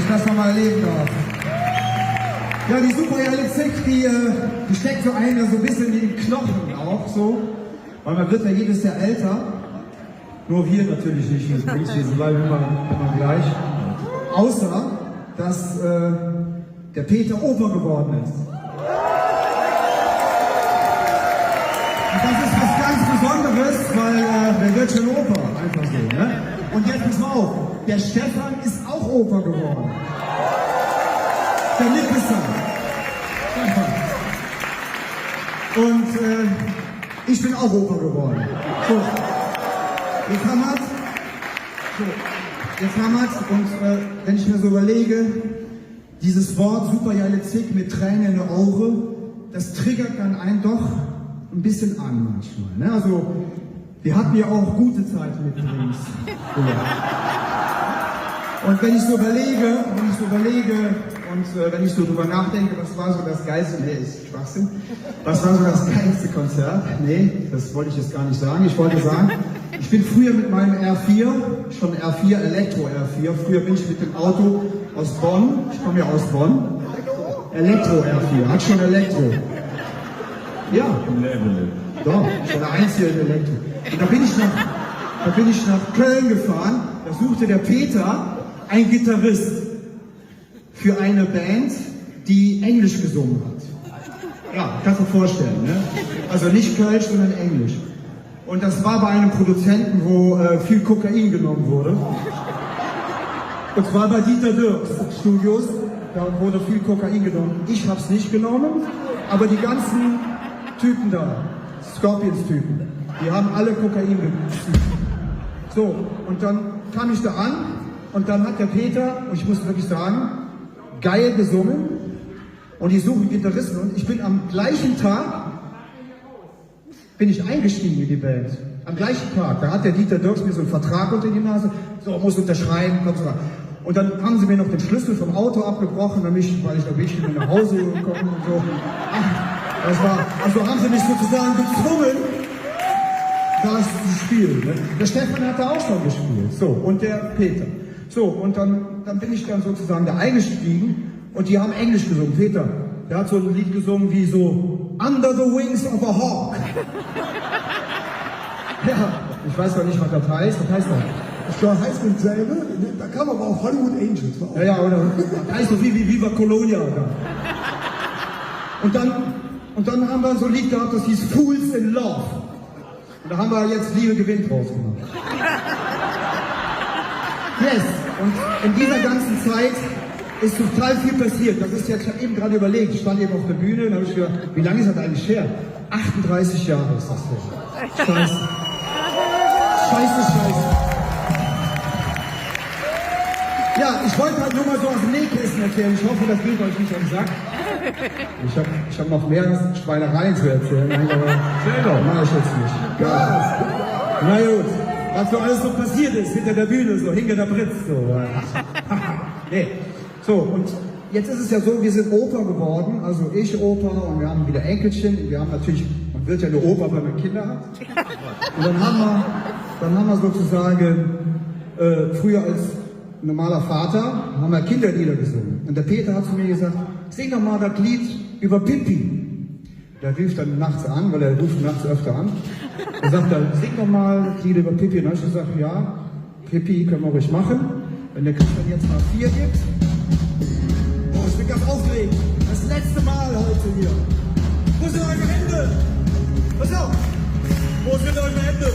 ich das nochmal erleben darf. Ja, die Superrealität, die steckt so einem ja so ein bisschen in den Knochen auch so. Weil man wird ja jedes Jahr älter. Nur wir natürlich nicht, das bringt sie bleiben immer gleich. Außer, dass der Peter Opa geworden ist. Und das ist was ganz Besonderes, weil der wird schon Opa, einfach so. Ne? Und jetzt pass mal auf, der Stefan ist auch Opa geworden. Der Nippesser. Und ich bin auch Opa geworden. So. Jetzt haben wir's. Und wenn ich mir so überlege, dieses Wort Superrealität mit Tränen in den Augen, das triggert dann einen doch ein bisschen an manchmal. Ne? Also, wir hatten ja auch gute Zeiten mit Drinks. Und wenn ich so überlege und wenn ich so drüber nachdenke, was war so das geilste, nee, ist Schwachsinn, was war so das geilste Konzert? Nee, das wollte ich jetzt gar nicht sagen. Ich wollte sagen, ich bin früher mit meinem R4, schon R4, Elektro R4, früher bin ich mit dem Auto aus Bonn, ich komme ja aus Bonn, Elektro R4, hat schon Elektro. Ja, doch, schon der einzige Elektro. Und da bin ich nach Köln gefahren, da suchte der Peter einen Gitarrist für eine Band, die Englisch gesungen hat. Ja, kannst du dir vorstellen, ne? Also nicht Kölsch, sondern Englisch. Und das war bei einem Produzenten, wo viel Kokain genommen wurde. Und zwar bei Dieter Dürrs Studios, da wurde viel Kokain genommen. Ich hab's nicht genommen, aber die ganzen Typen da, Scorpions-Typen, die haben alle Kokain genommen. So, und dann kam ich da an und dann hat der Peter, und ich muss wirklich sagen, geil gesungen und die suchen Gitarristen und ich bin am gleichen Tag eingestiegen in die Band. Am gleichen Tag. Da hat der Dieter Dürks mir so einen Vertrag unter die Nase, so, muss unterschreiben, komm so. Und dann haben sie mir noch den Schlüssel vom Auto abgebrochen, weil ich da bin ich nach Hause gekommen und so. Ach, das war, also haben sie mich sozusagen gezwungen, das zu spielen. Ne? Der Stefan hat da auch schon gespielt. So, und der Peter. So, und dann bin ich dann sozusagen da eingestiegen und die haben Englisch gesungen. Peter, der hat so ein Lied gesungen wie so Under the Wings of a Hawk. Ja, ich weiß noch nicht, was das heißt. Was heißt das? Das heißt dasselbe, da kam aber auch Hollywood Angels. Ja, oder das heißt so wie Viva Colonia. Und dann haben wir so ein Lied gehabt, das hieß Fools in Love. Und da haben wir jetzt Liebe gewinnt draus gemacht. Yes, und in dieser ganzen Zeit ist total viel passiert. Das ist jetzt, ich habe eben gerade überlegt, ich stand eben auf der Bühne, da habe ich gedacht, wie lange ist das eigentlich her? 38 Jahre ist das her. Scheiße. Scheiße. Ja, ich wollte halt nur mal so aus dem Nähkästchen erzählen. Ich hoffe, das geht euch nicht am Sack. Ich hab noch mehr Schweinereien zu erzählen, aber mach ich jetzt nicht. Ja. Na gut, was so alles so passiert ist hinter der Bühne, so hinter der Britz. So. Nee. So, und jetzt ist es ja so, wir sind Opa geworden, also ich Opa und wir haben wieder Enkelchen. Wir haben natürlich, man wird ja nur Opa, wenn man Kinder hat. Und dann haben wir sozusagen früher als normaler Vater haben wir Kinderlieder gesungen. Und der Peter hat zu mir gesagt, sing doch mal das Lied über Pippi. Der rief dann nachts an, weil er ruft nachts öfter an. Er sagt dann, sing doch mal das Lied über Pippi. Und dann habe ich gesagt, ja, Pippi können wir ruhig machen. Wenn der Christian jetzt mal 4 gibt. Oh, ich bin ganz aufgeregt. Das letzte Mal heute hier. Wo sind eure Hände? Pass auf. Wo sind eure Hände?